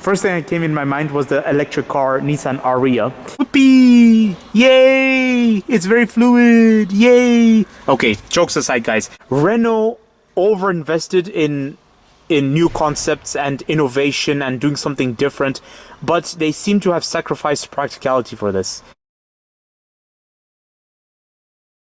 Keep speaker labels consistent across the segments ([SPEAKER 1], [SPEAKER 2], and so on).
[SPEAKER 1] First thing that came in my mind was the electric car Nissan Ariya. Whoopee! Yay! It's very fluid! Yay! Okay, jokes aside, guys. Renault overinvested in new concepts and innovation and doing something different, but they seem to have sacrificed practicality for this.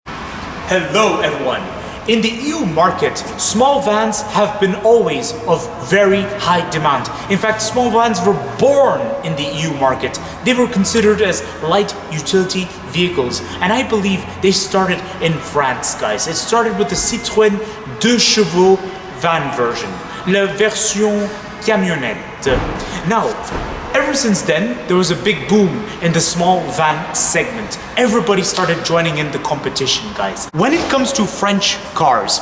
[SPEAKER 1] Hello everyone! In the EU market, small vans have been always of very high demand. In fact, small vans were born in the EU market. They were considered as light utility vehicles, and I believe they started in France, guys. It started with the Citroën 2 chevaux van version, la version camionnette. Now, ever since then, there was a big boom in the small van segment. Everybody started joining in the competition, guys. When it comes to French cars,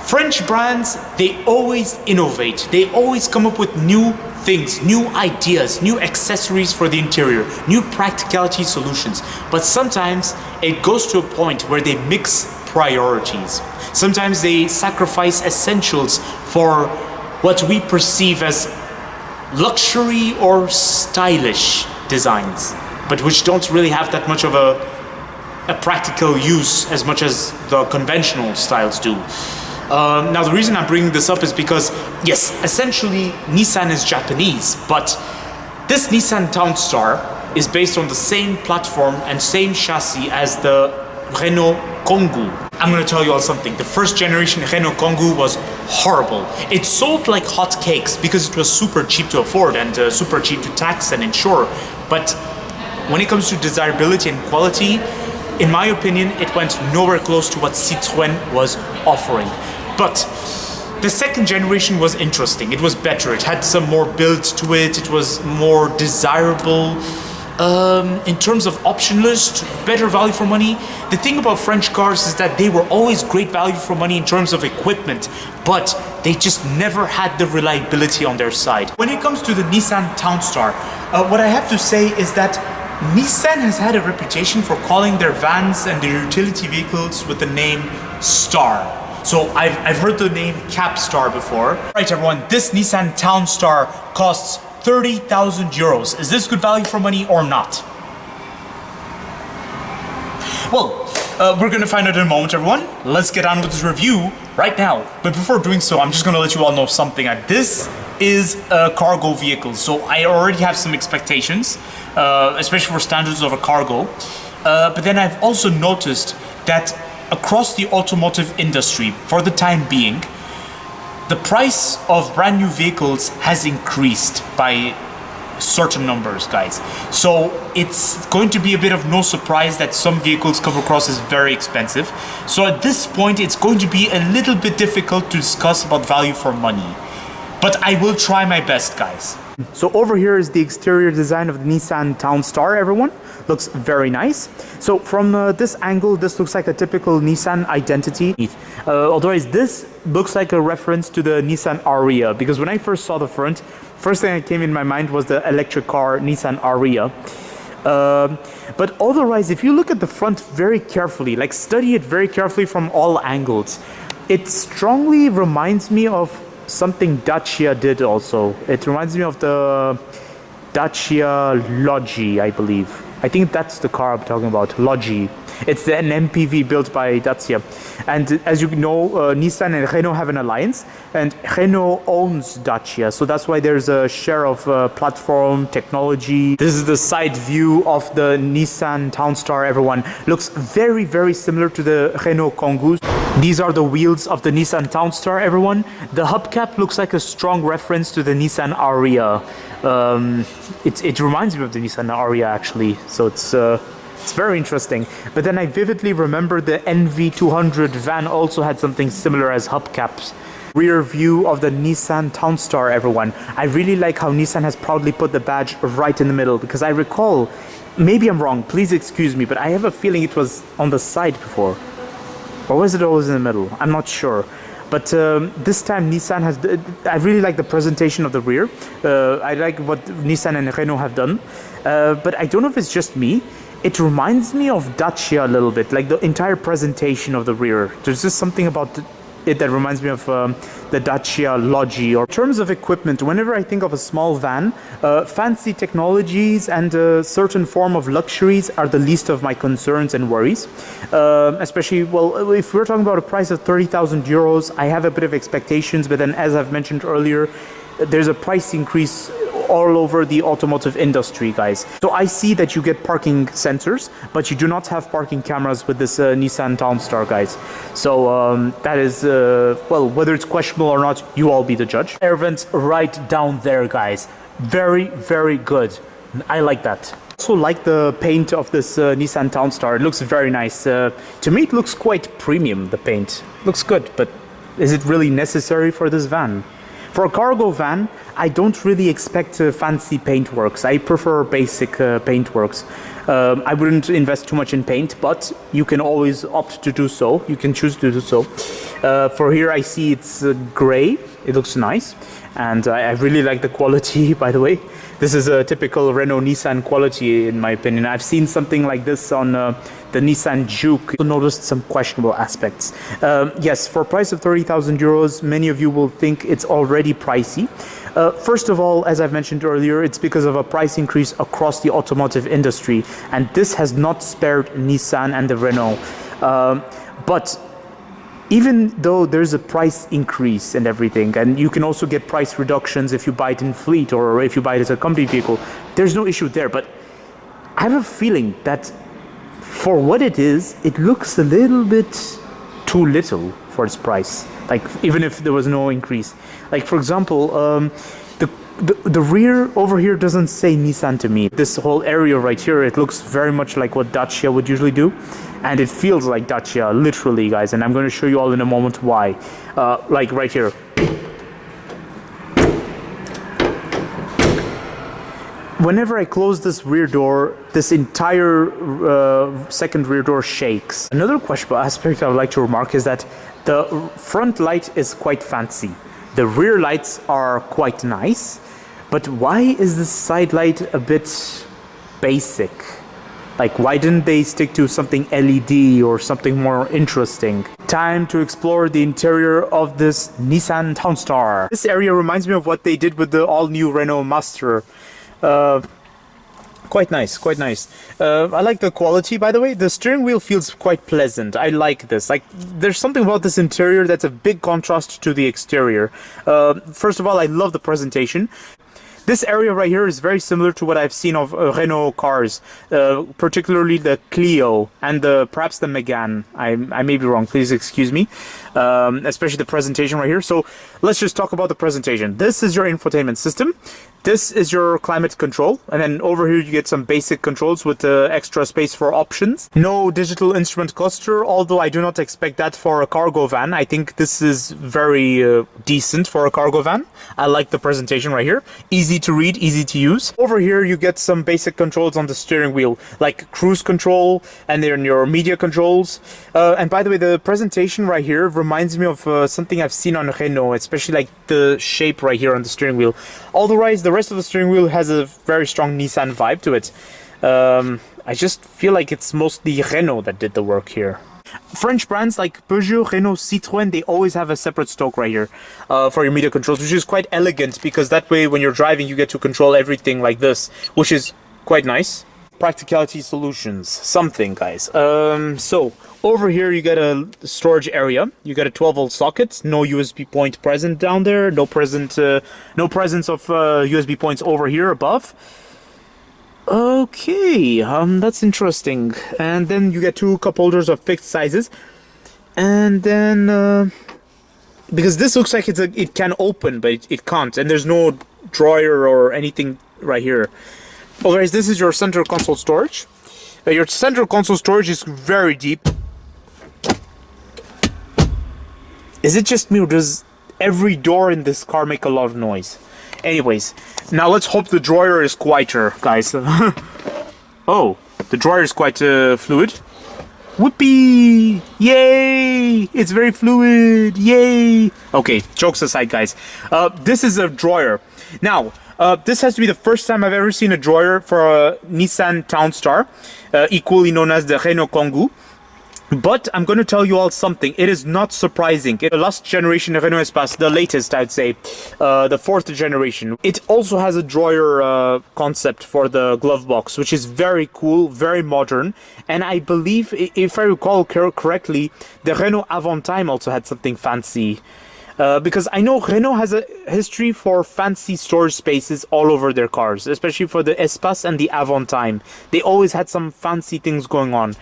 [SPEAKER 1] French brands, they always innovate. They always come up with new things, new ideas, new accessories for the interior, new practicality solutions. But sometimes it goes to a point where they mix priorities. Sometimes they sacrifice essentials for what we perceive as luxury or stylish designs, but which don't really have that much of a practical use as much as the conventional styles do. Now the reason I'm bringing this up is because, yes, essentially Nissan is Japanese, but this Nissan Townstar is based on the same platform and same chassis as the Renault Kangoo. I'm gonna tell you all something. The first generation Renault Kangoo was horrible. It sold like hotcakes because it was super cheap to afford and super cheap to tax and insure. But when it comes to desirability and quality, in my opinion, it went nowhere close to what Citroën was offering. But the second generation was interesting. It was better. It had some more build to it. It was more desirable. In terms of option list, better value for money. The thing about French cars is that they were always great value for money in terms of equipment, but they just never had the reliability on their side. When it comes to the Nissan Townstar, what I have to say is that Nissan has had a reputation for calling their vans and their utility vehicles with the name Star. So I've heard the name Capstar before. Right everyone, this Nissan Townstar costs 30,000 euros. Is this good value for money or not? Well, we're gonna find out in a moment, everyone. Let's get on with this review right now. But before doing so, I'm just gonna let you all know something. This is a cargo vehicle, so I already have some expectations, especially for standards of a cargo. But then I've also noticed that across the automotive industry, for the time being, the price of brand new vehicles has increased by certain numbers, guys. So it's going to be a bit of no surprise that some vehicles come across as very expensive. So at this point, it's going to be a little bit difficult to discuss about value for money. But I will try my best, guys. So over here is the exterior design of the Nissan Townstar, everyone. Looks very nice. So from this angle, this looks like a typical Nissan identity. Otherwise, this looks like a reference to the Nissan Ariya, because when I first saw the front, first thing that came in my mind was the electric car Nissan Ariya. But otherwise, if you look at the front very carefully, like study it very carefully from all angles, it strongly reminds me of something Dacia did also. It reminds me of the Dacia Logi, I believe. I think that's the car I'm talking about, Logi. It's an MPV built by Dacia. And as you know, Nissan and Renault have an alliance, and Renault owns Dacia. So that's why there's a share of platform technology. This is the side view of the Nissan Townstar, everyone. Looks very, very similar to the Renault Kangoo. These are the wheels of the Nissan Townstar, everyone. The hubcap looks like a strong reference to the Nissan Ariya. It reminds me of the Nissan Ariya, actually. So it's very interesting. But then I vividly remember the NV200 van also had something similar as hubcaps. Rear view of the Nissan Townstar, everyone. I really like how Nissan has proudly put the badge right in the middle, because I recall, maybe I'm wrong, please excuse me, but I have a feeling it was on the side before. Or was it always in the middle? I'm not sure. But this time Nissan has, I really like the presentation of the rear. I like what Nissan and Renault have done. But I don't know if it's just me. It reminds me of Dacia a little bit, like the entire presentation of the rear. There's just something about it that reminds me of the Dacia Logi. Or in terms of equipment, whenever I think of a small van, fancy technologies and a certain form of luxuries are the least of my concerns and worries. Especially, well, if we're talking about a price of 30,000 euros, I have a bit of expectations, but then as I've mentioned earlier, there's a price increase all over the automotive industry, guys. So I see that you get parking sensors, but you do not have parking cameras with this Nissan Townstar, guys. So that is, well, whether it's questionable or not, you all be the judge. Air vents right down there, guys. Very, very good. I like that. I also like the paint of this Nissan Townstar. It looks very nice. To me, it looks quite premium, the paint. Looks good, but is it really necessary for this van? For a cargo van, I don't really expect fancy paintworks. I prefer basic paintworks. I wouldn't invest too much in paint, but you can always opt to do so. You can choose to do so. For here, I see it's gray. It looks nice. And I really like the quality, by the way. This is a typical Renault Nissan quality, in my opinion. I've seen something like this on the Nissan Juke. I noticed some questionable aspects. Yes, for a price of 30,000 euros, many of you will think it's already pricey. First of all, as I've mentioned earlier, it's because of a price increase across the automotive industry. And this has not spared Nissan and the Renault. But even though there's a price increase and everything, and you can also get price reductions if you buy it in fleet or if you buy it as a company vehicle, there's no issue there. But I have a feeling that for what it is, it looks a little bit too little for its price. Like, even if there was no increase. Like, for example, the rear over here doesn't say Nissan to me. This whole area right here, it looks very much like what Dacia would usually do. And it feels like Dacia, literally, guys. And I'm going to show you all in a moment why. Like right here. Whenever I close this rear door, this entire second rear door shakes. Another questionable aspect I would like to remark is that the front light is quite fancy. The rear lights are quite nice. But why is the side light a bit basic? Like, why didn't they stick to something LED or something more interesting? Time to explore the interior of this Nissan Townstar. This area reminds me of what they did with the all-new Renault Master. Quite nice, quite nice. I like the quality, by the way. The steering wheel feels quite pleasant. I like this. Like, there's something about this interior that's a big contrast to the exterior. First of all, I love the presentation. This area right here is very similar to what I've seen of Renault cars, particularly the Clio and perhaps the Megane. I may be wrong, please excuse me, especially the presentation right here. So let's just talk about the presentation. This is your infotainment system. This is your climate control, and then over here you get some basic controls with extra space for options. No digital instrument cluster, although I do not expect that for a cargo van. I think this is very decent for a cargo van. I like the presentation right here. Easy to read, easy to use. Over here you get some basic controls on the steering wheel, like cruise control and then your media controls. And by the way, the presentation right here reminds me of something I've seen on Renault, especially like the shape right here on the steering wheel. Otherwise, the rest of the steering wheel has a very strong Nissan vibe to it. I just feel like it's mostly Renault that did the work here. French brands like Peugeot, Renault, Citroën, they always have a separate stroke right here for your media controls, which is quite elegant because that way when you're driving you get to control everything like this, which is quite nice. Practicality solutions, something, guys. So over here you get a storage area. You got a 12-volt socket, no USB point present down there, no presence of USB points over here above. Okay, that's interesting. And then you get two cup holders of fixed sizes, and then because this looks like it can open, but it can't, and there's no drawer or anything right here. Otherwise, this is your center console storage. Your center console storage is very deep. Is it just me, or does every door in this car make a lot of noise? Anyways, now let's hope the drawer is quieter, guys. Oh, the drawer is quite fluid. Whoopee! Yay! It's very fluid! Yay! Okay, jokes aside, guys. This is a drawer. Now, this has to be the first time I've ever seen a drawer for a Nissan Townstar, equally known as the Renault Kangoo. But I'm going to tell you all something. It is not surprising. The last generation of Renault Espace, the latest, I'd say, the 4th generation, it also has a drawer concept for the glove box, which is very cool, very modern. And I believe, if I recall correctly, the Renault Avantime also had something fancy. Because I know Renault has a history for fancy storage spaces all over their cars, especially for the Espace and the Avantime. They always had some fancy things going on.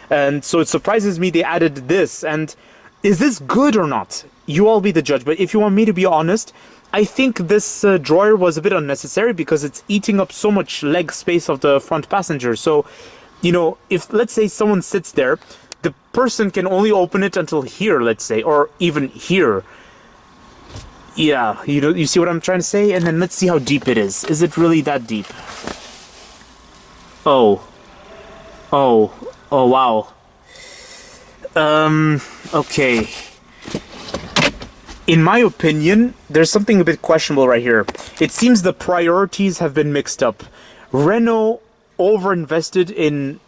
[SPEAKER 1] And so it surprises me they added this. And is this good or not? You all be the judge. But if you want me to be honest, I think this drawer was a bit unnecessary because it's eating up so much leg space of the front passenger. So, you know, if let's say someone sits there, the person can only open it until here, let's say, or even here. Yeah, you see what I'm trying to say? And then let's see how deep it is. Is it really that deep? Oh, wow. Okay. In my opinion, there's something a bit questionable right here. It seems the priorities have been mixed up. Renault overinvested in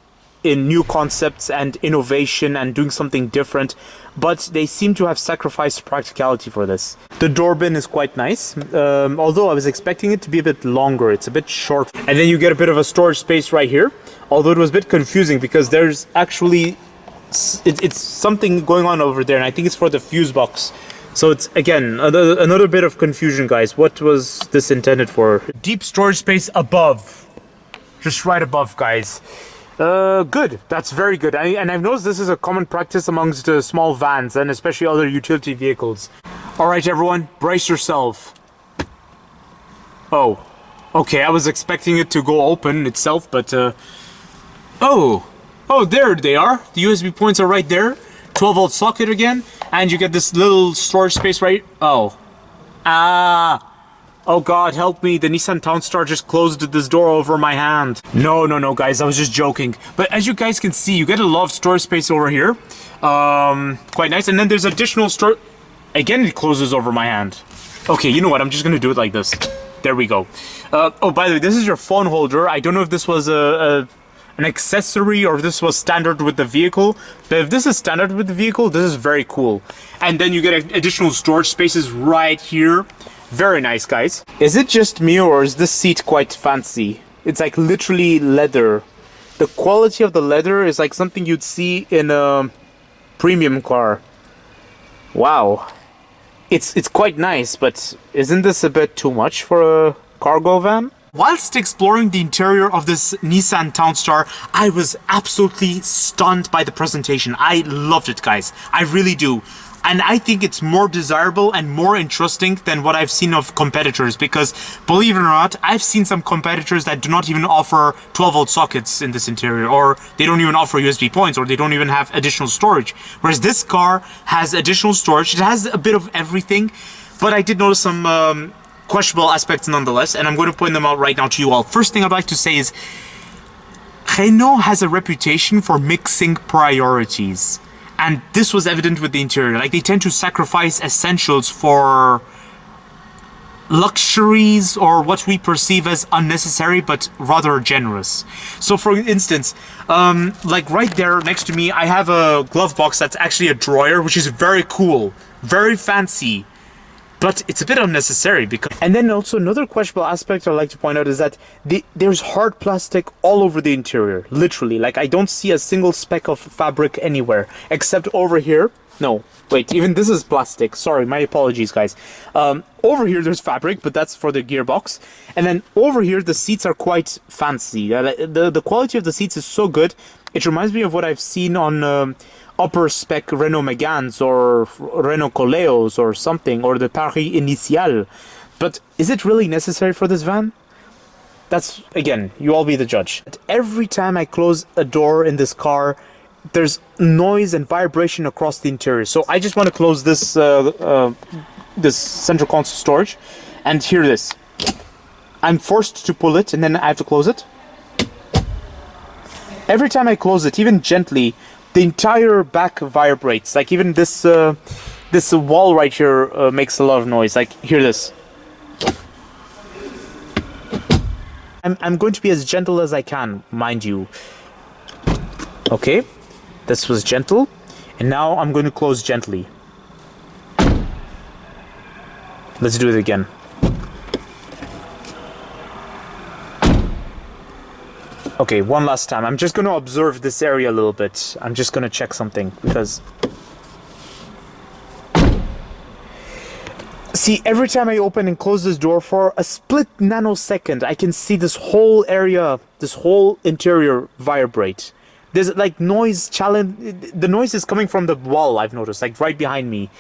[SPEAKER 1] new concepts and innovation and doing something different, but they seem to have sacrificed practicality for this. The door bin is quite nice, although I was expecting it to be a bit longer. It's a bit short. And then you get a bit of a storage space right here, although it was a bit confusing because there's actually it's something going on over there, and I think it's for the fuse box. So it's, again, another bit of confusion, guys. What was this intended for? Deep storage space above. Just right above, guys. Good. That's very good. And I've noticed this is a common practice amongst small vans and especially other utility vehicles. All right, everyone, brace yourself. Oh, okay. I was expecting it to go open itself, but oh, there they are. The USB points are right there. 12-volt socket again, and you get this little storage space right. Oh, God, help me. The Nissan Townstar just closed this door over my hand. No, guys, I was just joking. But as you guys can see, you get a lot of storage space over here. Quite nice. And then there's additional storage. Again, it closes over my hand. Okay, you know what? I'm just going to do it like this. There we go. Oh, by the way, this is your phone holder. I don't know if this was an accessory or if this was standard with the vehicle. But if this is standard with the vehicle, this is very cool. And then you get additional storage spaces right here. Very nice, guys. Is it just me or is this seat quite fancy? It's like literally leather. The quality of the leather is like something you'd see in a premium car. Wow. It's quite nice, but isn't this a bit too much for a cargo van? Whilst exploring the interior of this Nissan Townstar, I was absolutely stunned by the presentation. I loved it, guys. I really do. And I think it's more desirable and more interesting than what I've seen of competitors, because believe it or not, I've seen some competitors that do not even offer 12-volt sockets in this interior, or they don't even offer USB points, or they don't even have additional storage. Whereas this car has additional storage. It has a bit of everything, but I did notice some questionable aspects nonetheless, and I'm going to point them out right now to you all. First thing I'd like to say is Renault has a reputation for mixing priorities. And this was evident with the interior. Like, they tend to sacrifice essentials for luxuries or what we perceive as unnecessary but rather generous. So for instance, like right there next to me, I have a glove box that's actually a drawer, which is very cool, very fancy. But it's a bit unnecessary because... And then also another questionable aspect I'd like to point out is that there's hard plastic all over the interior. Literally. Like, I don't see a single speck of fabric anywhere. Except over here. No. Wait, even this is plastic. Sorry, my apologies, guys. Over here there's fabric, but that's for the gearbox. And then over here the seats are quite fancy. The quality of the seats is so good. It reminds me of what I've seen on... upper spec Renault Meganes or Renault Coleos or something, or the Paris Initial. But is it really necessary for this van? That's, again, you all be the judge. Every time I close a door in this car, there's noise and vibration across the interior. So I just want to close this this central console storage and hear this. I'm forced to pull it and then I have to close it. Every time I close it, even gently, the entire back vibrates. Like, even this this wall right here makes a lot of noise. Like, hear this. I'm going to be as gentle as I can, mind you. Okay, This was gentle. And now I'm going to close gently. Let's do it again. Okay, one last time. I'm just going to observe this area a little bit. I'm just going to check something because... See, every time I open and close this door for a split nanosecond, I can see this whole area, this whole interior vibrate. There's like noise challenge. The noise is coming from the wall, I've noticed, like right behind me.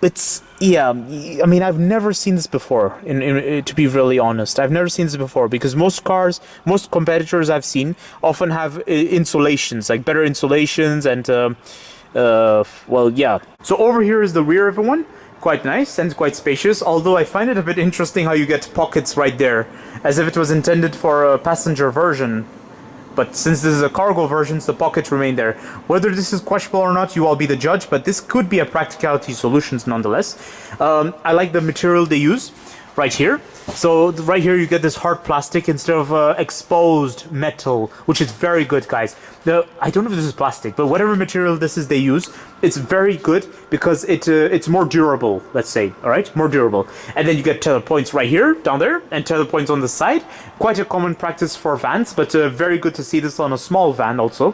[SPEAKER 1] It's, yeah, I mean, I've never seen this before, to be really honest. I've never seen this before because most cars, most competitors I've seen often have insulations, like better insulations and, well, yeah. So over here is the rear, everyone. Quite nice and quite spacious, although I find it a bit interesting how you get pockets right there, as if it was intended for a passenger version. But since this is a cargo version, the pockets remain there. Whether this is questionable or not, you all be the judge, but this could be a practicality solutions nonetheless. I like the material they use right here. So right here you get this hard plastic instead of exposed metal, which is very good, guys. I don't know if this is plastic, but whatever material this is they use, it's very good because it's more durable, let's say, all right? More durable. And then you get tether points right here, down there, and tether points on the side. Quite a common practice for vans, but very good to see this on a small van also.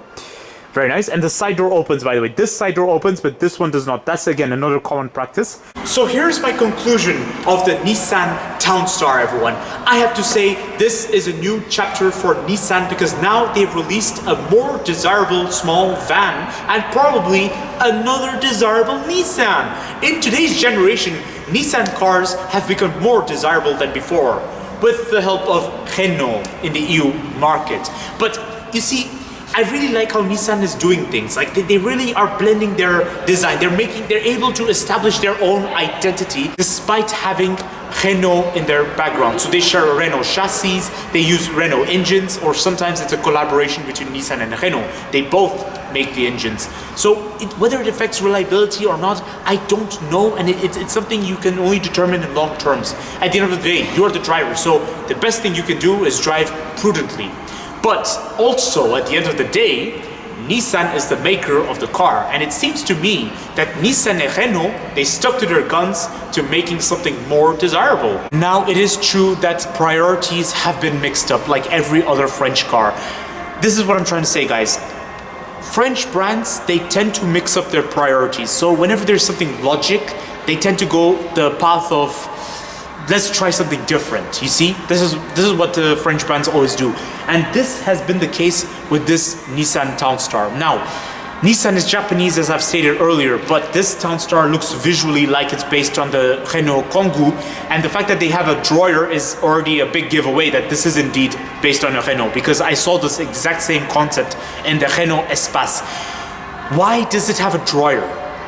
[SPEAKER 1] Very nice. And the side door opens, by the way. This side door opens, but this one does not. That's, again, another common practice. So here's my conclusion of the Nissan Townstar, everyone. I have to say, this is a new chapter for Nissan because now they've released a more desirable small van and probably another desirable Nissan. In today's generation, Nissan cars have become more desirable than before with the help of Renault in the EU market. But you see, I really like how Nissan is doing things. Like they really are blending their design. They're able to establish their own identity despite having Renault in their background. So they share a Renault chassis, they use Renault engines, or sometimes it's a collaboration between Nissan and Renault. They both make the engines. So whether it affects reliability or not, I don't know, and it's something you can only determine in long terms. At the end of the day, you're the driver, so the best thing you can do is drive prudently. But also, at the end of the day, Nissan is the maker of the car, and it seems to me that Nissan and Renault, they stuck to their guns to making something more desirable. Now, it is true that priorities have been mixed up like every other French car. This is what I'm trying to say, guys. French brands, they tend to mix up their priorities. So whenever there's something logic, they tend to go the path of let's try something different. You see, this is what the French brands always do, and this has been the case with this Nissan Townstar. Now, Nissan is Japanese, as I've stated earlier, but this Townstar looks visually like it's based on the Renault Kangoo, and the fact that they have a drawer is already a big giveaway that this is indeed based on a Renault, because I saw this exact same concept in the Renault Espace. Why does it have a drawer?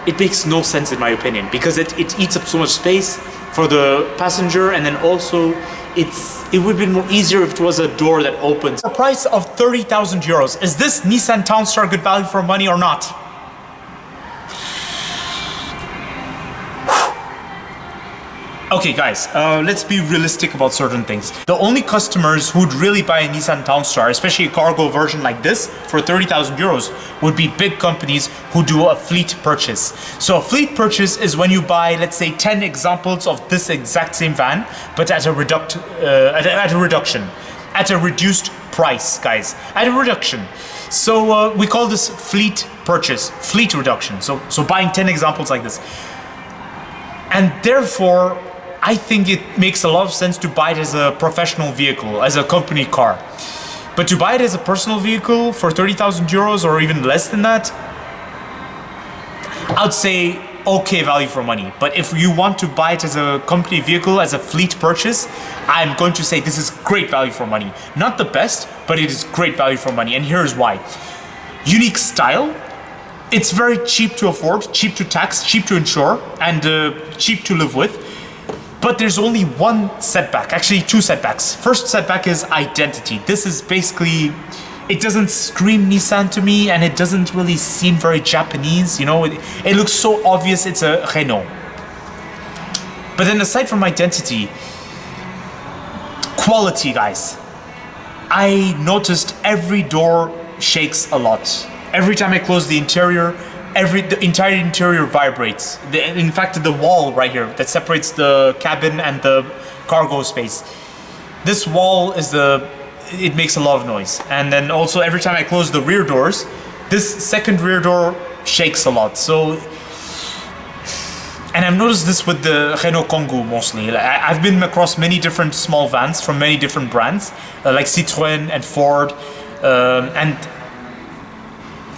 [SPEAKER 1] It makes no sense in my opinion, because it eats up so much space for the passenger, and then also it would be more easier if it was a door that opens. The price of 30,000 euros. Is this Nissan Townstar good value for money or not? Okay guys, let's be realistic about certain things. The only customers who'd really buy a Nissan Townstar, especially a cargo version like this, for 30,000 euros, would be big companies who do a fleet purchase. So a fleet purchase is when you buy, let's say, 10 examples of this exact same van, but at a reduction, at a reduced price, guys, at a reduction. So we call this fleet purchase, fleet reduction. So buying 10 examples like this. And therefore, I think it makes a lot of sense to buy it as a professional vehicle, as a company car. But to buy it as a personal vehicle for 30,000 euros or even less than that, I'd say okay value for money. But if you want to buy it as a company vehicle, as a fleet purchase, I'm going to say this is great value for money. Not the best, but it is great value for money. And here's why. Unique style. It's very cheap to afford, cheap to tax, cheap to insure, and cheap to live with. But there's only one setback, actually two setbacks. First setback is identity. This is basically, it doesn't scream Nissan to me, and it doesn't really seem very Japanese, you know? It looks so obvious it's a Renault. But then aside from identity, quality, guys. I noticed every door shakes a lot. Every time I close the interior, the entire interior vibrates. In fact, the wall right here that separates the cabin and the cargo space, this wall is it makes a lot of noise. And then also every time I close the rear doors, this second rear door shakes a lot. So, and I've noticed this with the Renault Kangoo mostly. I've been across many different small vans from many different brands, like Citroën and Ford, and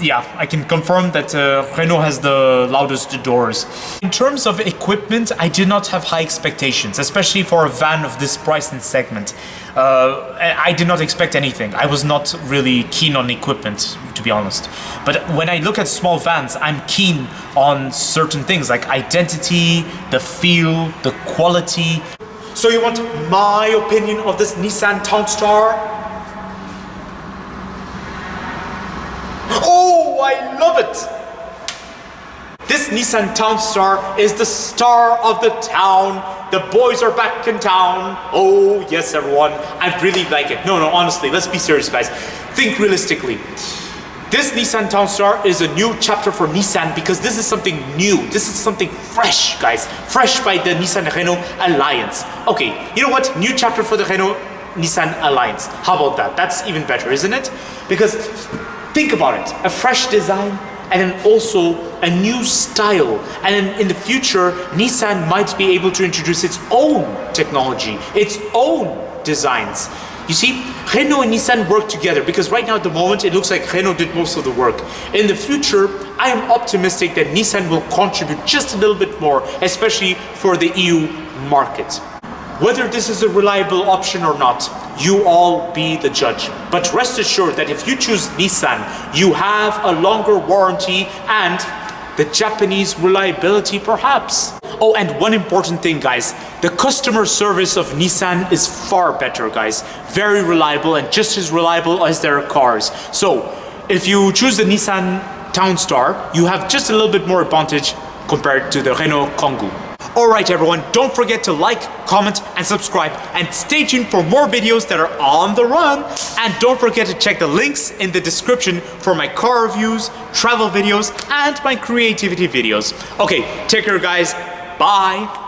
[SPEAKER 1] yeah, I can confirm that Renault has the loudest doors. In terms of equipment, I did not have high expectations, especially for a van of this price and segment. I did not expect anything. I was not really keen on equipment, to be honest. But when I look at small vans, I'm keen on certain things like identity, the feel, the quality. So you want my opinion of this Nissan Townstar? Oh, I love it! This Nissan Townstar is the star of the town. The boys are back in town. Oh, yes, everyone. I really like it. No, honestly, let's be serious, guys. Think realistically. This Nissan Townstar is a new chapter for Nissan because this is something new. This is something fresh, guys. Fresh by the Nissan-Renault Alliance. Okay, you know what? New chapter for the Renault-Nissan Alliance. How about that? That's even better, isn't it? Because think about it, a fresh design and then also a new style. And then in the future, Nissan might be able to introduce its own technology, its own designs. You see, Renault and Nissan work together because right now at the moment, it looks like Renault did most of the work. In the future, I am optimistic that Nissan will contribute just a little bit more, especially for the EU market. Whether this is a reliable option or not, you all be the judge. But rest assured that if you choose Nissan, you have a longer warranty and the Japanese reliability perhaps. Oh, and one important thing, guys, the customer service of Nissan is far better, guys. Very reliable and just as reliable as their cars. So if you choose the Nissan Townstar, you have just a little bit more advantage compared to the Renault Kangoo. Alright everyone, don't forget to like, comment and subscribe and stay tuned for more videos that are on the run. And don't forget to check the links in the description for my car reviews, travel videos and my creativity videos. Okay, take care guys, bye!